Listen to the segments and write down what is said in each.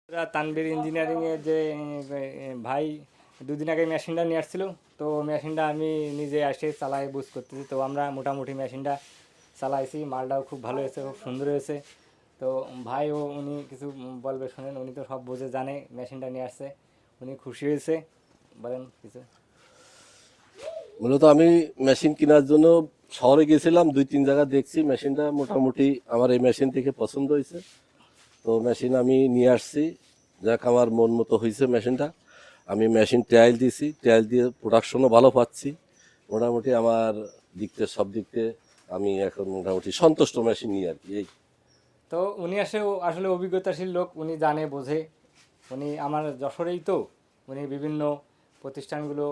তানভীর ইঞ্জিনিয়ারিংয়ের যে ভাই দুদিন আগে মেশিনটা নিয়ে আসছিল। তো মেশিনটা আমি নিজে এসে চালাই বুঝ করতেছি। তো আমরা মোটামুটি মেশিনটা চালাইছি, মালটাও খুব ভালো হয়েছে, খুব সুন্দর হয়েছে। তো ভাইও উনি কিছু বলবে শোনেন, উনি তো সব বুঝে জানে, মেশিনটা নিয়ে আসছে, উনি খুশি হয়েছে। বলেন কিছু। মূলত আমি মেশিন কেনার জন্য শহরে গেছিলাম, 2-3 জায়গা দেখছি। মেশিনটা মোটামুটি আমার এই মেশিন থেকে পছন্দ হয়েছে। তো মেশিন আমি নিয়ে আসছি। যাক, আমার মন মতো হয়েছে মেশিনটা। আমি মেশিন ট্রায়াল দিয়েছি, ট্রায়াল দিয়ে প্রোডাকশনও ভালো পাচ্ছি। মোটামুটি আমার সব দিক থেকে আমি এখন মোটামুটি সন্তুষ্ট মেশিন নিয়ে আর কি। এই তো উনি আসলে অভিজ্ঞতাশীল লোক, উনি জানে বোঝে। উনি আমার যশোরেই তো, উনি বিভিন্ন প্রতিষ্ঠানগুলো,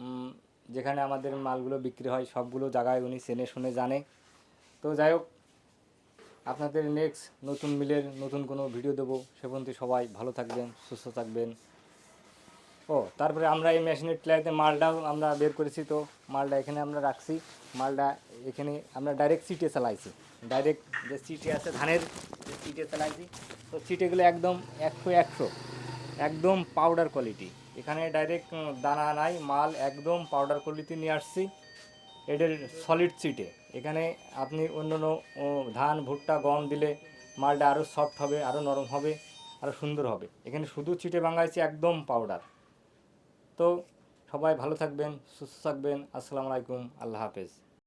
উম, যেখানে আমাদের মালগুলো বিক্রি হয় সবগুলো জায়গায় উনি চেনে শুনে জানে। তো যাই হোক, আপনাদের নেক্সট নতুন মিলের নতুন কোনো ভিডিও দেবো। সে পর্যন্ত সবাই ভালো থাকবেন, সুস্থ থাকবেন। ও তারপরে আমরা এই মেশিনের ট্রাইতে মালটাও আমরা বের করেছি। তো মালটা এখানে আমরা রাখছি। মালটা এখানে আমরা ডাইরেক্ট সিটে চালাইছি। ডাইরেক্ট যে সিটে আছে ধানের, যে সিটে চালাইছি। তো সিটেগুলো একদম 100 একদম পাউডার কোয়ালিটি। এখানে ডাইরেক্ট দানা নাই, মাল একদম পাউডার কোয়ালিটি নিয়ে আসছি। এটার সলিড সিটে এখানে আপনি অন্য অন্য ধান ভুট্টা গম দিলে মালটা আরও সফট হবে, আরও নরম হবে, আরও সুন্দর হবে। এখানে শুধু চিটে ভাঙাইছি একদম পাউডার। তো সবাই ভালো থাকবেন, সুস্থ থাকবেন। আসসালামু আলাইকুম, আল্লাহ হাফেজ।